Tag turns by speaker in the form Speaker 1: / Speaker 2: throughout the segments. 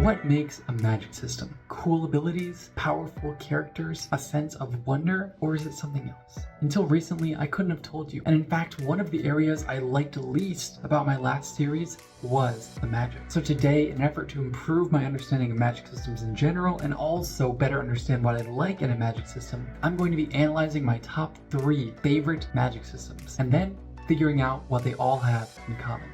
Speaker 1: What makes a magic system? Cool abilities, powerful characters, a sense of wonder, or is it something else? Until recently, I couldn't have told you. And in fact, one of the areas I liked least about my last series was the magic. So today, in an effort to improve my understanding of magic systems in general, and also better understand what I like in a magic system, I'm going to be analyzing my top 3 favorite magic systems, and then figuring out what they all have in common.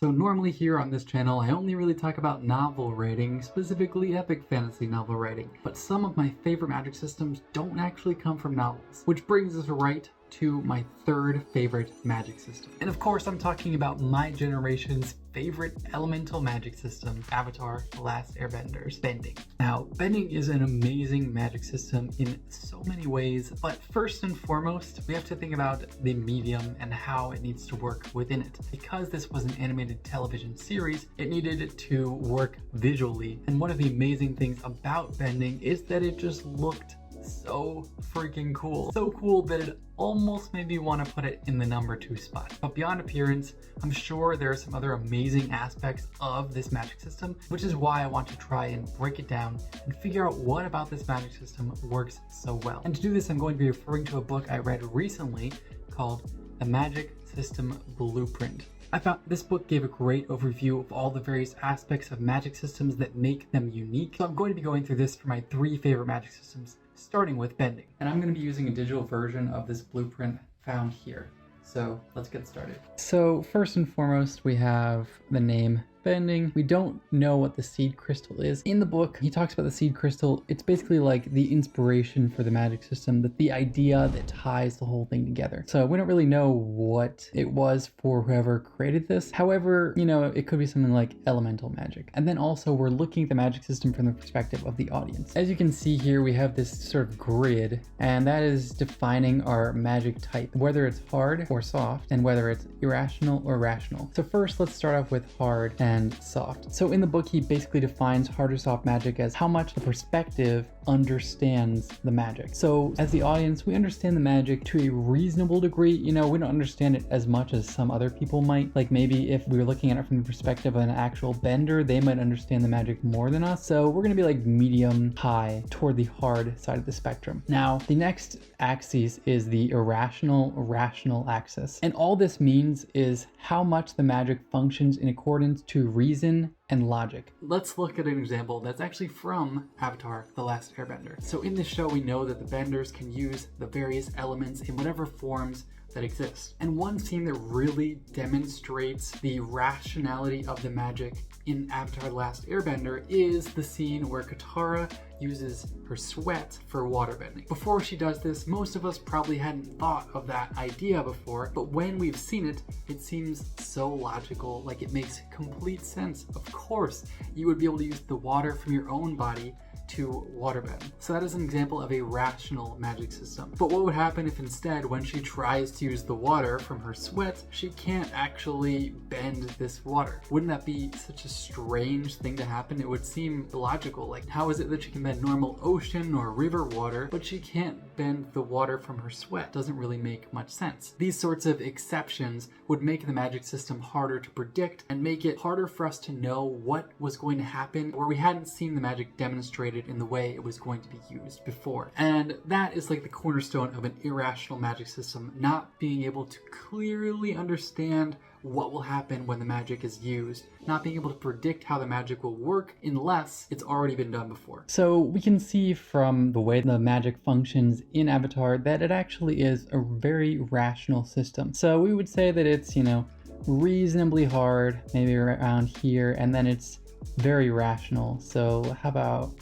Speaker 1: So normally here on this channel, I only really talk about novel writing, specifically epic fantasy novel writing, but some of my favorite magic systems don't actually come from novels, which brings us right to my 3rd favorite magic system. And of course, I'm talking about my generation's favorite elemental magic system, Avatar: The Last Airbender's bending. Now, bending is an amazing magic system in so many ways, but first and foremost, we have to think about the medium and how it needs to work within it. Because this was an animated television series, it needed to work visually. And one of the amazing things about bending is that it just looked so freaking cool. So cool that it almost made me want to put it in the number 2 spot. But beyond appearance, I'm sure there are some other amazing aspects of this magic system, which is why I want to try and break it down and figure out what about this magic system works so well. And to do this, I'm going to be referring to a book I read recently called The Magic System Blueprint. I found this book gave a great overview of all the various aspects of magic systems that make them unique. So I'm going to be going through this for my 3 favorite magic systems, starting with bending. And I'm going to be using a digital version of this blueprint found here. So let's get started. So first and foremost, we have the name bending. We don't know what the seed crystal is. In the book, he talks about the seed crystal. It's basically like the inspiration for the magic system, the idea that ties the whole thing together. So we don't really know what it was for whoever created this. However, you know, it could be something like elemental magic. And then also we're looking at the magic system from the perspective of the audience. As you can see here, we have this sort of grid, and that is defining our magic type, whether it's hard or soft, and whether it's irrational or rational. So first, let's start off with hard and soft. So in the book, he basically defines hard or soft magic as how much the perspective understands the magic. So as the audience, we understand the magic to a reasonable degree. You know, we don't understand it as much as some other people might. Like maybe if we were looking at it from the perspective of an actual bender, they might understand the magic more than us. So we're going to be like medium high toward the hard side of the spectrum. Now, the next axis is the irrational rational axis. And all this means is how much the magic functions in accordance to reason and logic. Let's look at an example that's actually from Avatar: The Last Airbender. So in this show, we know that the benders can use the various elements in whatever forms that exist. And one scene that really demonstrates the rationality of the magic in Avatar: The Last Airbender is the scene where Katara uses her sweat for waterbending. Before she does this, most of us probably hadn't thought of that idea before, but when we've seen it, it seems so logical, like it makes complete sense. Of course, you would be able to use the water from your own body to waterbend. So that is an example of a rational magic system. But what would happen if instead, when she tries to use the water from her sweat, she can't actually bend this water? Wouldn't that be such a strange thing to happen? It would seem illogical. Like, how is it that she can bend normal ocean or river water, but she can't bend the water from her sweat? Doesn't really make much sense. These sorts of exceptions would make the magic system harder to predict and make it harder for us to know what was going to happen, where we hadn't seen the magic demonstrated in the way it was going to be used before. And that is like the cornerstone of an irrational magic system, not being able to clearly understand what will happen when the magic is used, not being able to predict how the magic will work unless it's already been done before. So we can see from the way the magic functions in Avatar that it actually is a very rational system. So we would say that it's, you know, reasonably hard, maybe around here, and then it's very rational. So how about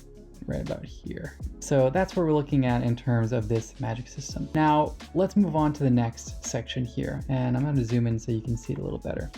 Speaker 1: right about here? So that's what we're looking at in terms of this magic system. Now let's move on to the next section here, and I'm going to zoom in so you can see it a little better.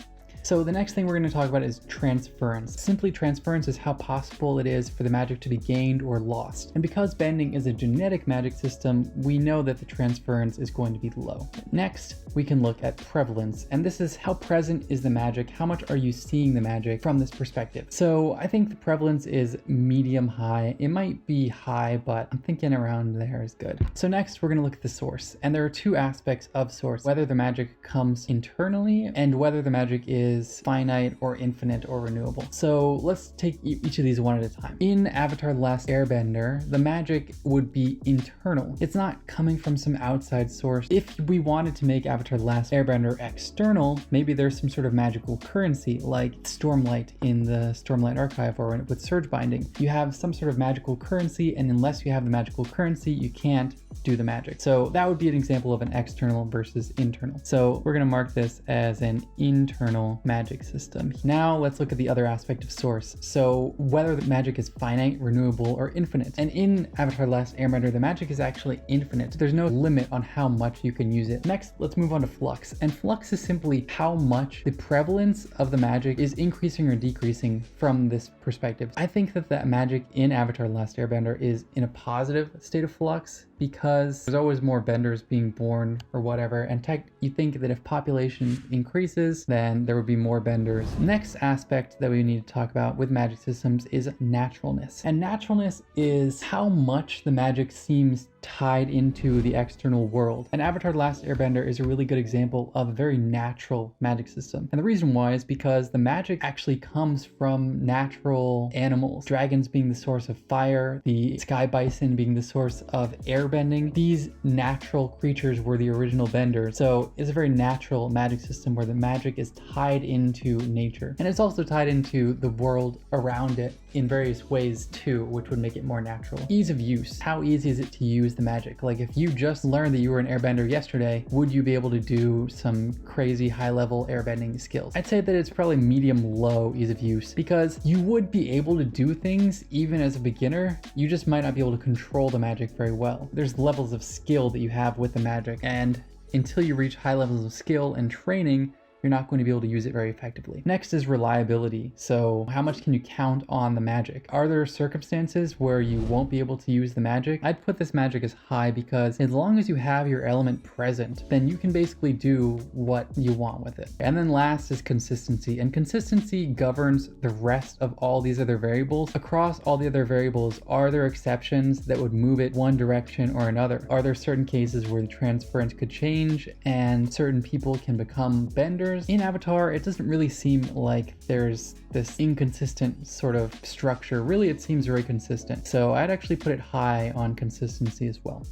Speaker 1: So the next thing we're going to talk about is transference. Simply, transference is how possible it is for the magic to be gained or lost. And because bending is a genetic magic system, we know that the transference is going to be low. Next, we can look at prevalence, and this is how present is the magic, how much are you seeing the magic from this perspective. So I think the prevalence is medium high. It might be high, but I'm thinking around there is good. So next, we're going to look at the source, and there are 2 aspects of source: whether the magic comes internally and whether the magic is is finite or infinite or renewable. So let's take each of these one at a time. In Avatar: The Last Airbender, the magic would be internal. It's not coming from some outside source. If we wanted to make Avatar: The Last Airbender external, maybe there's some sort of magical currency like Stormlight in the Stormlight archive or with Surge Binding. You have some sort of magical currency, and unless you have the magical currency, you can't do the magic. So that would be an example of an external versus internal. So we're going to mark this as an internal magic system. Now let's look at the other aspect of source. So whether the magic is finite, renewable, or infinite. And in Avatar: The Last Airbender, the magic is actually infinite. There's no limit on how much you can use it. Next, let's move on to flux. And flux is simply how much the prevalence of the magic is increasing or decreasing from this perspective. I think that the magic in Avatar: The Last Airbender is in a positive state of flux, because there's always more benders being born or whatever, and you think that if population increases, then there would be more benders. Next aspect that we need to talk about with magic systems is naturalness. And naturalness is how much the magic seems tied into the external world. And Avatar: The Last Airbender is a really good example of a very natural magic system. And the reason why is because the magic actually comes from natural animals. Dragons being the source of fire, the sky bison being the source of airbending. These natural creatures were the original benders. So it's a very natural magic system where the magic is tied into nature. And it's also tied into the world around it in various ways too, which would make it more natural. Ease of use. How easy is it to use the magic? Like if you just learned that you were an airbender yesterday, would you be able to do some crazy high-level airbending skills? I'd say that it's probably medium-low ease of use, because you would be able to do things even as a beginner. You just might not be able to control the magic very well. There's levels of skill that you have with the magic, and until you reach high levels of skill and training, you're not going to be able to use it very effectively. Next is reliability. So how much can you count on the magic? Are there circumstances where you won't be able to use the magic? I'd put this magic as high, because as long as you have your element present, then you can basically do what you want with it. And then last is consistency. And consistency governs the rest of all these other variables. Across all the other variables, are there exceptions that would move it one direction or another? Are there certain cases where the transference could change and certain people can become benders? In Avatar, it doesn't really seem like there's this inconsistent sort of structure. Really, it seems very consistent. So I'd actually put it high on consistency as well.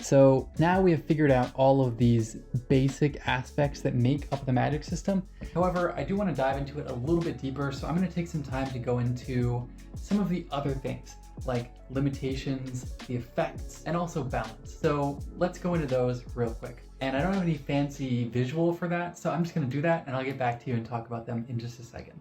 Speaker 1: So now we have figured out all of these basic aspects that make up the magic system. However, I do want to dive into it a little bit deeper, so I'm going to take some time to go into some of the other things, like limitations, the effects, and also balance. So let's go into those real quick. And I don't have any fancy visual for that, so I'm just going to do that, and I'll get back to you and talk about them in just a second.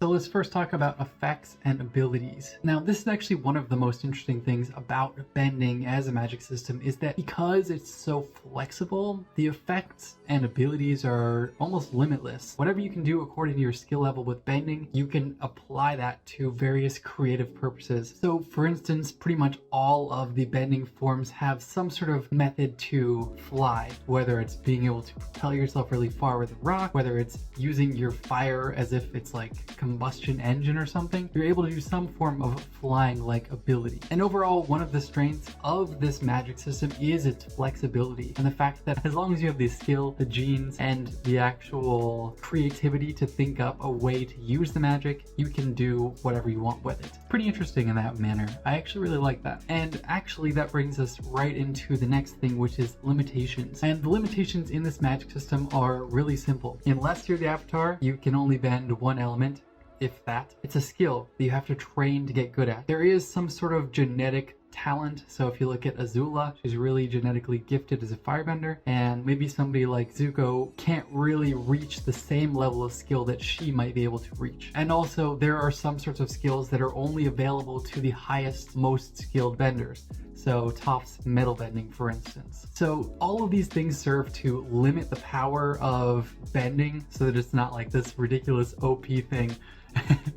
Speaker 1: So let's first talk about effects and abilities. Now, this is actually one of the most interesting things about bending as a magic system, is that because it's so flexible, the effects and abilities are almost limitless. Whatever you can do according to your skill level with bending, you can apply that to various creative purposes. So for instance, pretty much all of the bending forms have some sort of method to fly, whether it's being able to propel yourself really far with a rock, whether it's using your fire as if it's like combustion engine or something. You're able to do some form of flying like ability. And overall, one of the strengths of this magic system is its flexibility, and the fact that as long as you have the skill, the genes, and the actual creativity to think up a way to use the magic, you can do whatever you want with it. Pretty interesting in that manner. I actually really like that. And actually that brings us right into the next thing, which is limitations. And the limitations in this magic system are really simple. Unless you're the Avatar, you can only bend one element, if that. It's a skill that you have to train to get good at. There is some sort of genetic talent. So if you look at Azula, she's really genetically gifted as a firebender, and maybe somebody like Zuko can't really reach the same level of skill that she might be able to reach. And also there are some sorts of skills that are only available to the highest, most skilled benders. So Toph's metal bending, for instance. So all of these things serve to limit the power of bending so that it's not like this ridiculous OP thing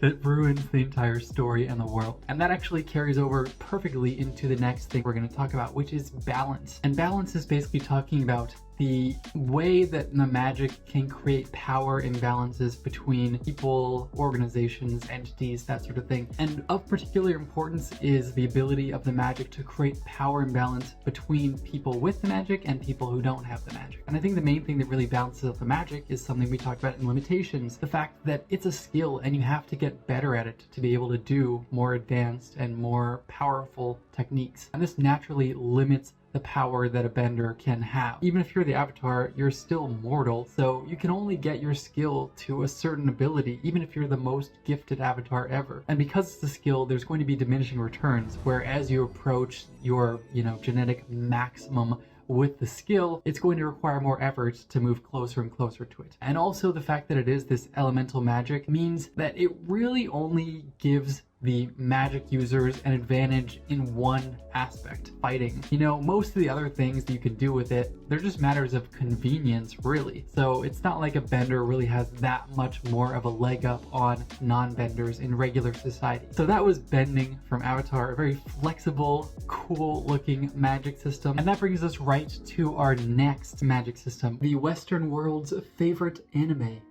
Speaker 1: that ruins the entire story and the world. And that actually carries over perfectly into the next thing we're going to talk about, which is balance. And balance is basically talking about the way that the magic can create power imbalances between people, organizations, entities, that sort of thing. And of particular importance is the ability of the magic to create power imbalance between people with the magic and people who don't have the magic. And I think the main thing that really balances out the magic is something we talked about in limitations, the fact that it's a skill and you have to get better at it to be able to do more advanced and more powerful techniques. And this naturally limits the power that a bender can have. Even if you're the avatar, you're still mortal, so you can only get your skill to a certain ability, even if you're the most gifted avatar ever. And because it's a skill, there's going to be diminishing returns, where as you approach your, genetic maximum with the skill, it's going to require more effort to move closer and closer to it. And also the fact that it is this elemental magic means that it really only gives the magic users an advantage in one aspect, fighting. Most of the other things that you can do with it, they're just matters of convenience, really. So it's not like a bender really has that much more of a leg up on non-benders in regular society. So that was bending from Avatar, a very flexible, cool looking magic system. And that brings us right to our next magic system, the Western world's favorite anime.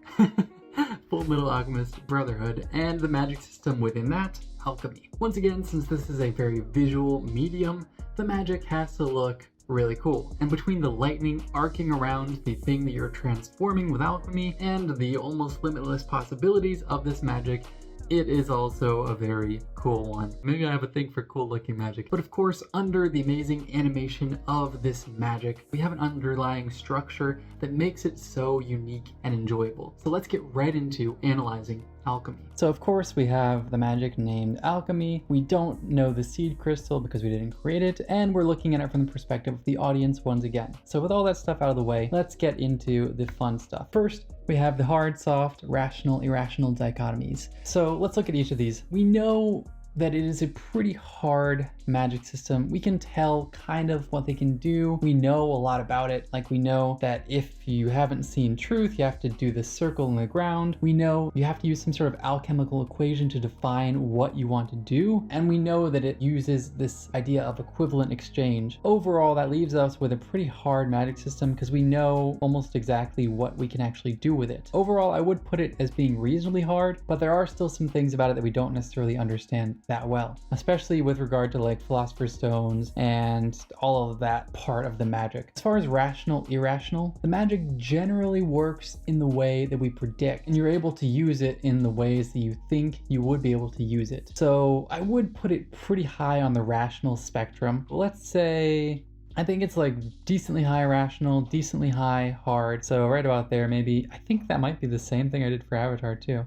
Speaker 1: Full Metal Alchemist Brotherhood, and the magic system within that, alchemy. Once again, since this is a very visual medium, the magic has to look really cool. And between the lightning arcing around the thing that you're transforming with alchemy and the almost limitless possibilities of this magic, it is also a very cool one. Maybe I have a thing for cool looking magic. But of course, under the amazing animation of this magic, we have an underlying structure that makes it so unique and enjoyable. So let's get right into analyzing alchemy. So of course we have the magic named alchemy. We don't know the seed crystal because we didn't create it, and we're looking at it from the perspective of the audience once again. So with all that stuff out of the way, let's get into the fun stuff. First, we have the hard, soft, rational, irrational dichotomies. So let's look at each of these. We know that it is a pretty hard magic system. We can tell kind of what they can do. We know a lot about it. Like, we know that if you haven't seen truth, you have to do this circle in the ground. We know you have to use some sort of alchemical equation to define what you want to do. And we know that it uses this idea of equivalent exchange. Overall, that leaves us with a pretty hard magic system because we know almost exactly what we can actually do with it. Overall, I would put it as being reasonably hard, but there are still some things about it that we don't necessarily understand that well, especially with regard to like Philosopher's Stones and all of that part of the magic. As far as rational, irrational, the magic generally works in the way that we predict, and you're able to use it in the ways that you think you would be able to use it. So I would put it pretty high on the rational spectrum. Let's say I think it's like decently high rational, decently high hard. So right about there, maybe. I think that might be the same thing I did for Avatar too.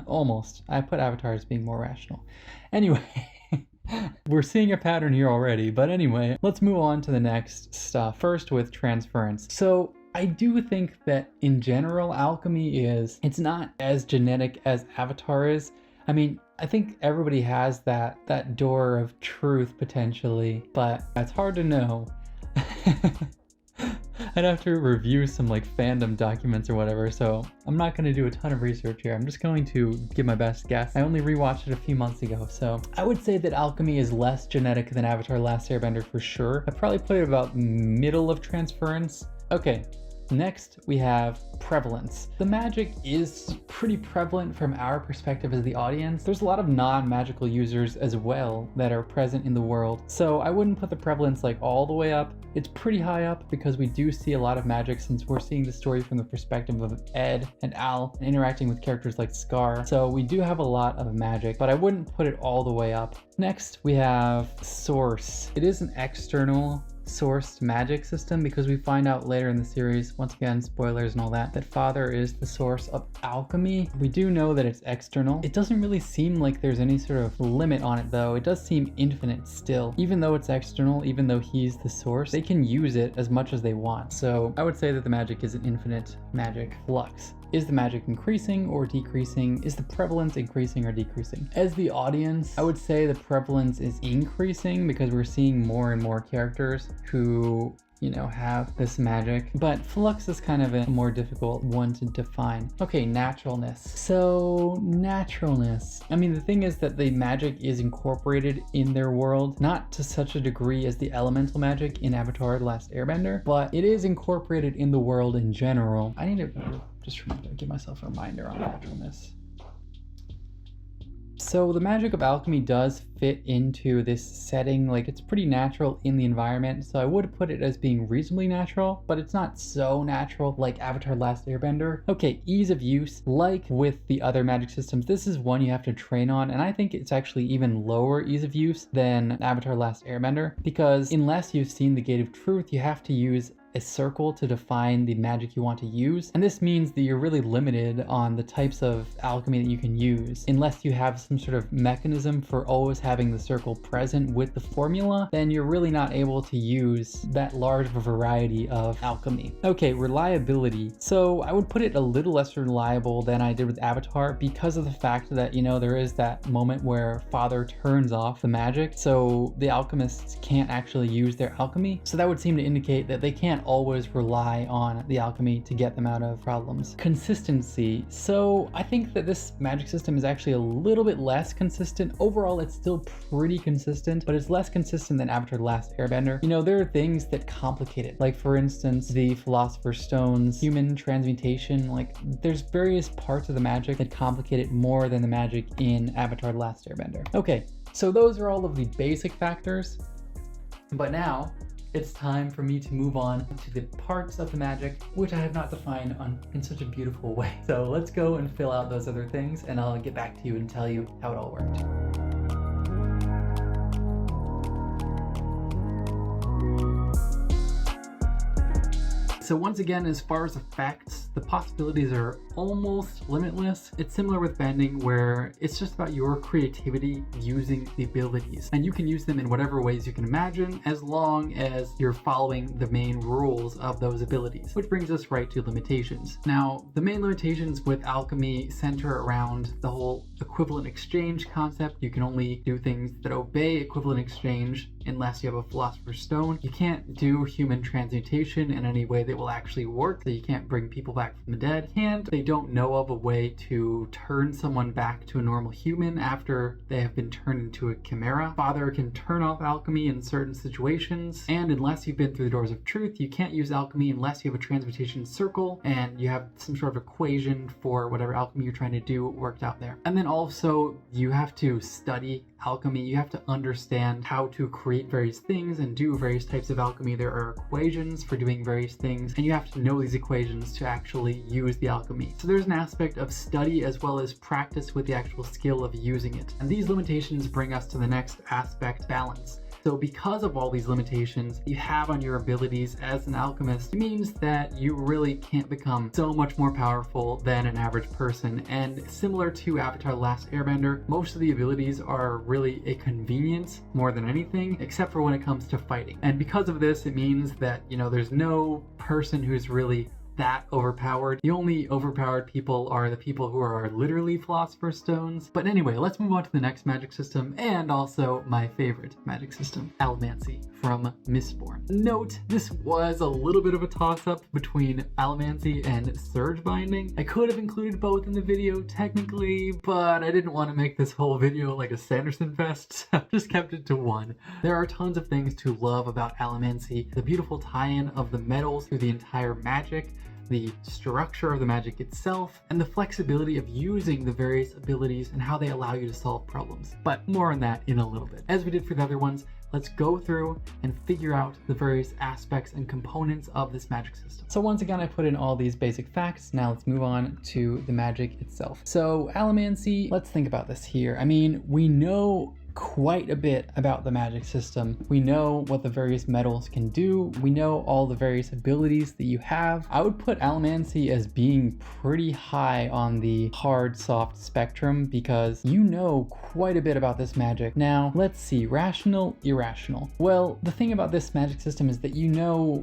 Speaker 1: Almost. I put Avatar as being more rational. Anyway, we're seeing a pattern here already. But anyway, let's move on to the next stuff. First with transference. So I do think that in general, alchemy it's not as genetic as Avatar is. I mean, I think everybody has that door of truth potentially, but it's hard to know. I'd have to review some like fandom documents or whatever, so I'm not going to do a ton of research here. I'm just going to give my best guess. I only rewatched it a few months ago, so I would say that alchemy is less genetic than Avatar: Last Airbender for sure. I'd probably put it about middle of transference. Okay. Next, we have prevalence. The magic is pretty prevalent from our perspective as the audience. There's a lot of non-magical users as well that are present in the world. So I wouldn't put the prevalence like all the way up. It's pretty high up because we do see a lot of magic since we're seeing the story from the perspective of Ed and Al and interacting with characters like Scar. So we do have a lot of magic, but I wouldn't put it all the way up. Next, we have source. It is an external sourced magic system because we find out later in the series, once again spoilers and all that Father is the source of alchemy. We do know that it's external. It doesn't really seem like there's any sort of limit on it though. It does seem infinite still. Even though it's external, even though he's the source, they can use it as much as they want. So I would say that the magic is an infinite magic flux. Is the magic increasing or decreasing? Is the prevalence increasing or decreasing? As the audience, I would say the prevalence is increasing because we're seeing more and more characters who have this magic. But flux is kind of a more difficult one to define. Okay, naturalness. So naturalness. I mean, the thing is that the magic is incorporated in their world, not to such a degree as the elemental magic in Avatar: The Last Airbender, but it is incorporated in the world in general. I need to just give myself a reminder on naturalness. So the magic of alchemy does fit into this setting, like it's pretty natural in the environment, so I would put it as being reasonably natural, but it's not so natural like Avatar: Last Airbender. Okay, ease of use. Like with the other magic systems, this is one you have to train on, and I think it's actually even lower ease of use than Avatar: Last Airbender, because unless you've seen the Gate of Truth, you have to use a circle to define the magic you want to use. And this means that you're really limited on the types of alchemy that you can use. Unless you have some sort of mechanism for always having the circle present with the formula, then you're really not able to use that large of a variety of alchemy. Okay, reliability. So I would put it a little less reliable than I did with Avatar because of the fact that, there is that moment where Father turns off the magic, so the alchemists can't actually use their alchemy. So that would seem to indicate that they can't always rely on the alchemy to get them out of problems. Consistency. So I think that this magic system is actually a little bit less consistent. Overall, it's still pretty consistent, but it's less consistent than Avatar: The Last Airbender. There are things that complicate it. Like, for instance, the Philosopher's Stone's human transmutation. Like, there's various parts of the magic that complicate it more than the magic in Avatar: The Last Airbender. Okay, so those are all of the basic factors. But now, it's time for me to move on to the parts of the magic which I have not defined in such a beautiful way. So let's go and fill out those other things, and I'll get back to you and tell you how it all worked. So once again, as far as effects, the possibilities are almost limitless. It's similar with bending, where it's just about your creativity using the abilities. And you can use them in whatever ways you can imagine, as long as you're following the main rules of those abilities. Which brings us right to limitations. Now, the main limitations with alchemy center around the whole equivalent exchange concept. You can only do things that obey equivalent exchange unless you have a Philosopher's Stone. You can't do human transmutation in any way that will actually work, so you can't bring people back from the dead. They don't know of a way to turn someone back to a normal human after they have been turned into a chimera. Father can turn off alchemy in certain situations, and unless you've been through the Doors of Truth, you can't use alchemy unless you have a transmutation circle and you have some sort of equation for whatever alchemy you're trying to do worked out there. And then also, you have to study alchemy. You have to understand how to create various things and do various types of alchemy. There are equations for doing various things, and you have to know these equations to actually use the alchemy. So there's an aspect of study as well as practice with the actual skill of using it. And these limitations bring us to the next aspect, balance. So because of all these limitations you have on your abilities as an alchemist, it means that you really can't become so much more powerful than an average person. And similar to Avatar: The Last Airbender, most of the abilities are really a convenience more than anything, except for when it comes to fighting. And because of this, it means that, there's no person who's really that overpowered. The only overpowered people are the people who are literally Philosopher's Stones. But anyway, let's move on to the next magic system, and also my favorite magic system, Allomancy from Mistborn. Note, this was a little bit of a toss-up between Allomancy and Surge Binding. I could have included both in the video technically, but I didn't want to make this whole video like a Sanderson fest, so I just kept it to one. There are tons of things to love about Allomancy. The beautiful tie-in of the metals through the entire magic, the structure of the magic itself, and the flexibility of using the various abilities and how they allow you to solve problems. But more on that in a little bit. As we did for the other ones, let's go through and figure out the various aspects and components of this magic system. So once again, I put in all these basic facts. Now let's move on to the magic itself. So Allomancy, let's think about this here. I mean, we know quite a bit about the magic system. We know what the various metals can do. We know all the various abilities that you have. I would put Allomancy as being pretty high on the hard soft spectrum because you know quite a bit about this magic. Now, let's see, rational, irrational. Well, the thing about this magic system is that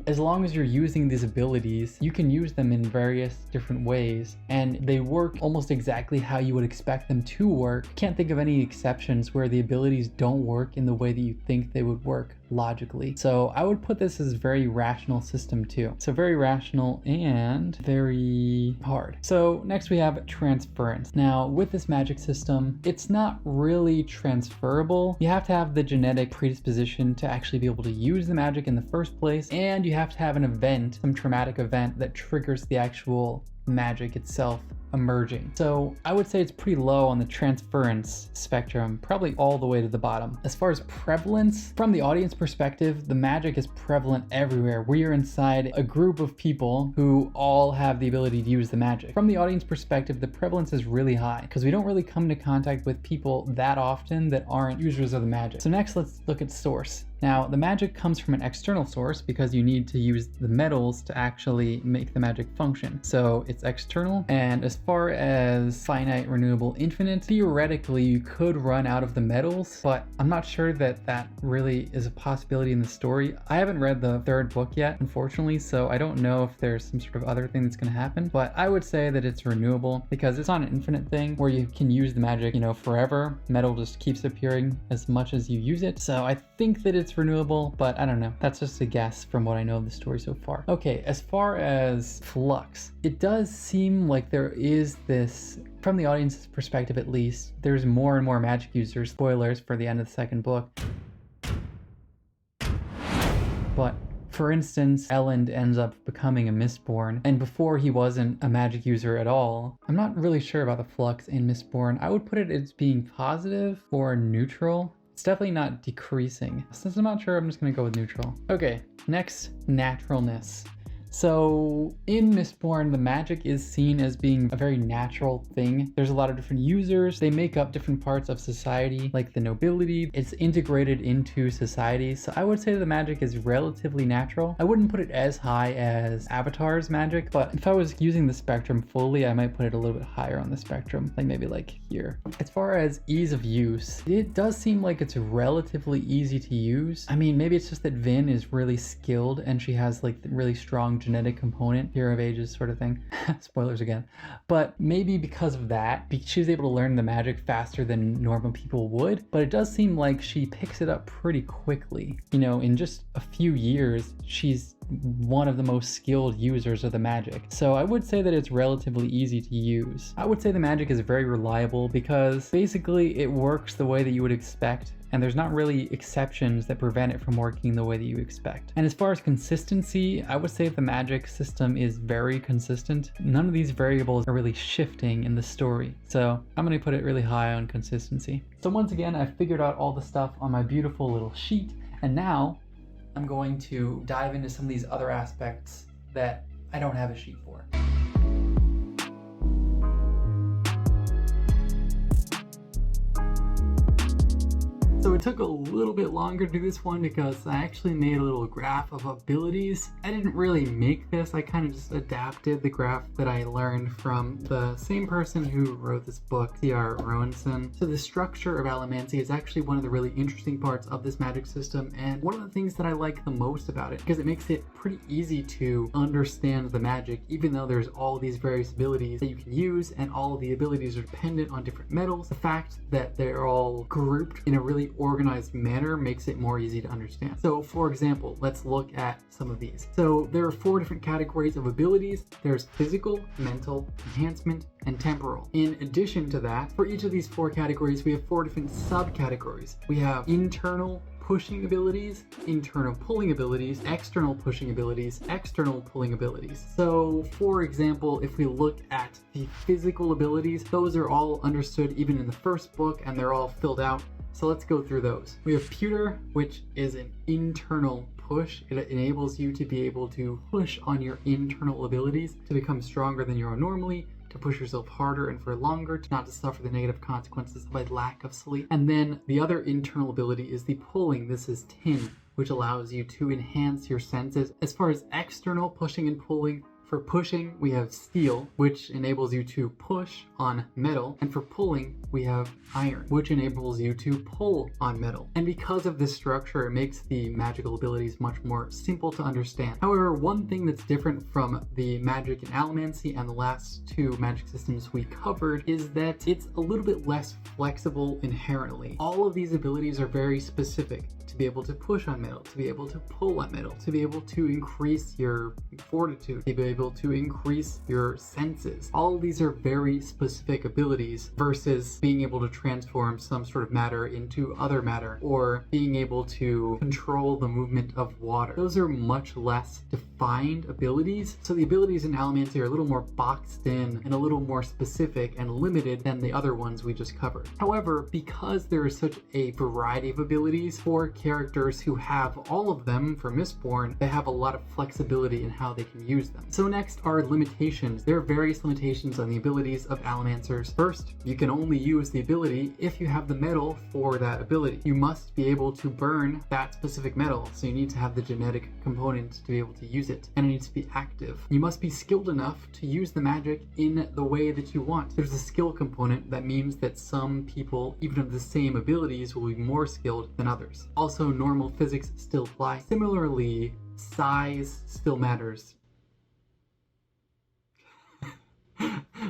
Speaker 1: as long as you're using these abilities, you can use them in various different ways, and they work almost exactly how you would expect them to work. Can't think of any exceptions where the abilities don't work in the way that you think they would work. logically. So I would put this as a very rational system too. So very rational and very hard. So next we have transference. Now with this magic system, it's not really transferable. You have to have the genetic predisposition to actually be able to use the magic in the first place, and you have to have an event, some traumatic event that triggers the actual magic itself emerging. So I would say it's pretty low on the transference spectrum, probably all the way to the bottom. As far as prevalence, from the audience perspective, the magic is prevalent everywhere. We are inside a group of people who all have the ability to use the magic. From the audience perspective, the prevalence is really high because we don't really come into contact with people that often that aren't users of the magic. So next, let's look at source. Now, the magic comes from an external source because you need to use the metals to actually make the magic function. So it's external, and as far as finite, renewable, infinite, theoretically you could run out of the metals, but I'm not sure that that really is a possibility in the story. I haven't read the third book yet, unfortunately, so I don't know if there's some sort of other thing that's going to happen, but I would say that it's renewable because it's not an infinite thing where you can use the magic, forever. Metal just keeps appearing as much as you use it. So I think that it's renewable, but I don't know. That's just a guess from what I know of the story so far. Okay, as far as flux, it does seem like there is this, from the audience's perspective at least, there's more and more magic users. Spoilers for the end of the second book. But for instance, Elend ends up becoming a Mistborn, and before he wasn't a magic user at all. I'm not really sure about the flux in Mistborn. I would put it as being positive or neutral. It's definitely not decreasing. Since I'm not sure, I'm just gonna go with neutral. Okay, next, naturalness. So in Mistborn, the magic is seen as being a very natural thing. There's a lot of different users. They make up different parts of society, like the nobility. It's integrated into society. So I would say the magic is relatively natural. I wouldn't put it as high as Avatar's magic, but if I was using the spectrum fully, I might put it a little bit higher on the spectrum, like maybe like here. As far as ease of use, it does seem like it's relatively easy to use. I mean, maybe it's just that Vin is really skilled and she has like really strong genetic component, Hero of Ages sort of thing. Spoilers again. But maybe because of that, she was able to learn the magic faster than normal people would. But it does seem like she picks it up pretty quickly. In just a few years, she's one of the most skilled users of the magic. So I would say that it's relatively easy to use. I would say the magic is very reliable because basically it works the way that you would expect, and there's not really exceptions that prevent it from working the way that you expect. And as far as consistency, I would say the magic system is very consistent. None of these variables are really shifting in the story. So I'm gonna put it really high on consistency. So once again, I've figured out all the stuff on my beautiful little sheet, and now I'm going to dive into some of these other aspects that I don't have a sheet for. So it took a little bit longer to do this one because I actually made a little graph of abilities. I didn't really make this, I kind of just adapted the graph that I learned from the same person who wrote this book, C.R. Rowanson. So the structure of Allomancy is actually one of the really interesting parts of this magic system, and one of the things that I like the most about it, because it makes it pretty easy to understand the magic, even though there's all these various abilities that you can use, and all of the abilities are dependent on different metals. The fact that they're all grouped in a really organized manner makes it more easy to understand. So for example, let's look at some of these. So there are 4 different categories of abilities. There's physical, mental, enhancement, and temporal. In addition to that, for each of these 4 categories, we have 4 different subcategories. We have internal pushing abilities, internal pulling abilities, external pushing abilities, external pulling abilities. So for example, if we look at the physical abilities, those are all understood even in the first book, and they're all filled out. So let's go through those. We have Pewter, which is an internal push. It enables you to be able to push on your internal abilities to become stronger than you are normally, to push yourself harder and for longer, to not to suffer the negative consequences of a lack of sleep. And then the other internal ability is the pulling. This is Tin, which allows you to enhance your senses. As far as external pushing and pulling, for pushing, we have Steel, which enables you to push on metal. And for pulling, we have Iron, which enables you to pull on metal. And because of this structure, it makes the magical abilities much more simple to understand. However, one thing that's different from the magic in Allomancy and the last 2 magic systems we covered is that it's a little bit less flexible inherently. All of these abilities are very specific to be able to push on metal, to be able to pull on metal, to be able to increase your fortitude, to be able to increase your senses. All of these are very specific abilities versus being able to transform some sort of matter into other matter, or being able to control the movement of water. Those are much less defined abilities, so the abilities in Allomancy are a little more boxed in and a little more specific and limited than the other ones we just covered. However, because there is such a variety of abilities for characters who have all of them for Mistborn, they have a lot of flexibility in how they can use them. So next are limitations. There are various limitations on the abilities of Allomancers. First, you can only use the ability if you have the metal for that ability. You must be able to burn that specific metal, so you need to have the genetic component to be able to use it, and it needs to be active. You must be skilled enough to use the magic in the way that you want. There's a skill component that means that some people, even of the same abilities, will be more skilled than others. Also, normal physics still apply. Similarly, size still matters.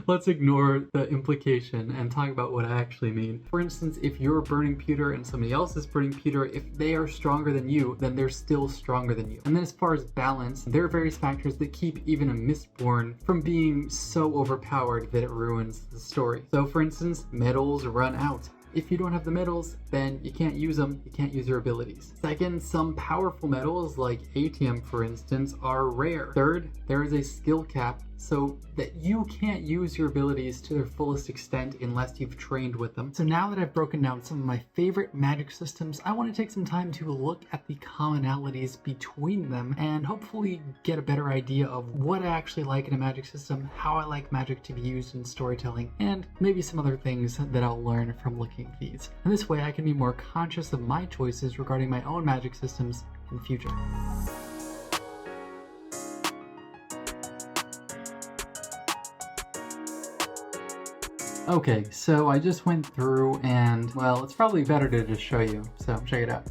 Speaker 1: Let's ignore the implication and talk about what I actually mean. For instance, if you're burning pewter and somebody else is burning pewter, if they are stronger than you, then they're still stronger than you. And then as far as balance, there are various factors that keep even a Mistborn from being so overpowered that it ruins the story. So for instance, metals run out. If you don't have the metals, then you can't use them, you can't use your abilities. Second, some powerful metals, like atium for instance, are rare. Third, there is a skill cap, so that you can't use your abilities to their fullest extent unless you've trained with them. So now that I've broken down some of my favorite magic systems, I want to take some time to look at the commonalities between them and hopefully get a better idea of what I actually like in a magic system, how I like magic to be used in storytelling, and maybe some other things that I'll learn from looking at these. And this way I can be more conscious of my choices regarding my own magic systems in the future. Okay, so I just went through and, well, it's probably better to just show you, so check it out.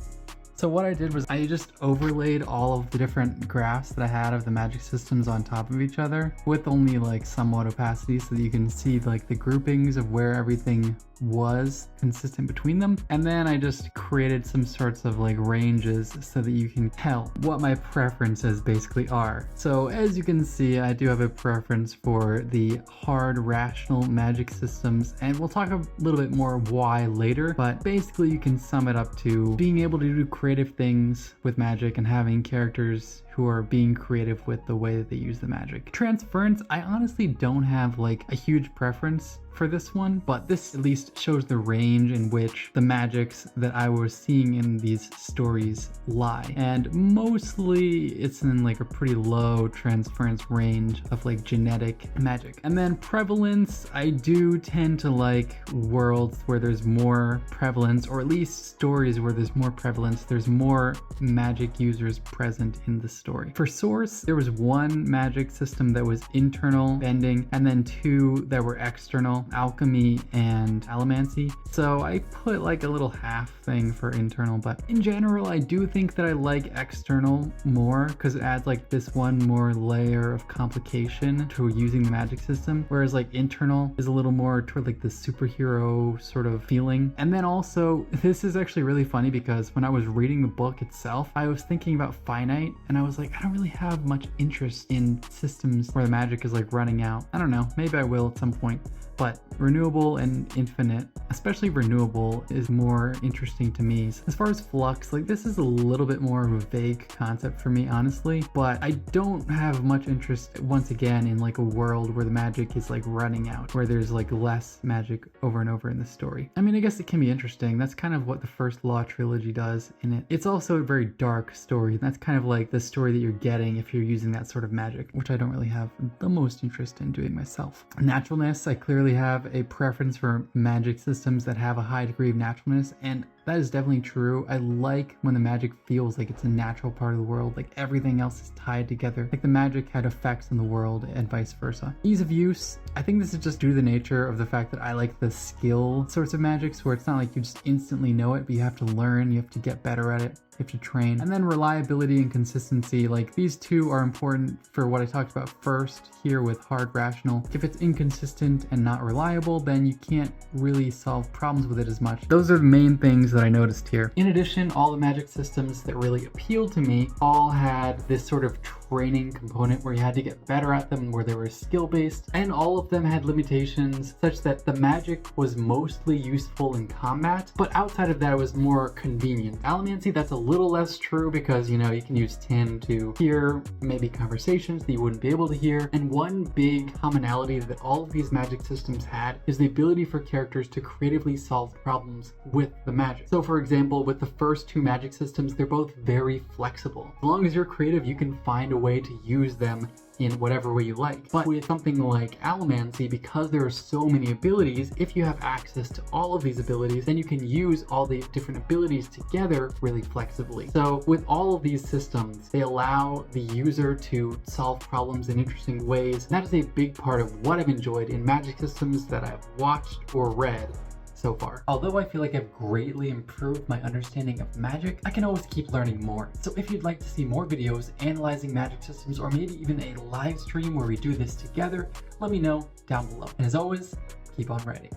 Speaker 1: So what I did was I just overlaid all of the different graphs that I had of the magic systems on top of each other with only like somewhat opacity so that you can see like the groupings of where everything was consistent between them. And then I just created some sorts of like ranges so that you can tell what my preferences basically are. So as you can see, I do have a preference for the hard rational magic systems, and we'll talk a little bit more why later, but basically you can sum it up to being able to do creative things with magic and having characters who are being creative with the way that they use the magic. Transference, I honestly don't have like a huge preference for this one, but this at least shows the range in which the magics that I was seeing in these stories lie. And mostly it's in like a pretty low transference range of like genetic magic. And then prevalence, I do tend to like worlds where there's more prevalence, or at least stories where there's more prevalence, there's more magic users present in the story. For source, there was one magic system that was internal bending, and then two that were external, alchemy and allomancy. So I put like a little half thing for internal, but in general I do think that I like external more because it adds like this one more layer of complication to using the magic system, whereas like internal is a little more toward like the superhero sort of feeling. And then also, this is actually really funny because when I was reading the book itself, I was thinking about finite, and I was like, I don't really have much interest in systems where the magic is like running out. I don't know, maybe I will at some point. But renewable and infinite, especially renewable, is more interesting to me. As far as flux, like this is a little bit more of a vague concept for me, honestly, but I don't have much interest, once again, in like a world where the magic is like running out, where there's like less magic over and over in the story. I mean, I guess it can be interesting. That's kind of what the First Law trilogy does in it. It's also a very dark story. That's kind of like the story that you're getting if you're using that sort of magic, which I don't really have the most interest in doing myself. Naturalness, I clearly have a preference for magic systems that have a high degree of naturalness, and that is definitely true. I like when the magic feels like it's a natural part of the world, like everything else is tied together, like the magic had effects in the world and vice versa. Ease of use, I think this is just due to the nature of the fact that I like the skill sorts of magics where it's not like you just instantly know it, but you have to learn, you have to get better at it, you have to train. And then reliability and consistency, like these two are important for what I talked about first here with hard rational. If it's inconsistent and not reliable, then you can't really solve problems with it as much. Those are the main things things that I noticed here. In addition, all the magic systems that really appealed to me all had this sort of training component where you had to get better at them, where they were skill-based, and all of them had limitations such that the magic was mostly useful in combat, but outside of that it was more convenient. Allomancy, that's a little less true because, you know, you can use tin to hear maybe conversations that you wouldn't be able to hear, and one big commonality that all of these magic systems had is the ability for characters to creatively solve problems with the magic. So for example, with the first two magic systems, they're both very flexible. As long as you're creative, you can find a way to use them in whatever way you like. But with something like Allomancy, because there are so many abilities, if you have access to all of these abilities, then you can use all the different abilities together really flexibly. So with all of these systems, they allow the user to solve problems in interesting ways. And that is a big part of what I've enjoyed in magic systems that I've watched or read so far. Although I feel like I've greatly improved my understanding of magic, I can always keep learning more. So if you'd like to see more videos analyzing magic systems, or maybe even a live stream where we do this together, let me know down below. And as always, keep on writing.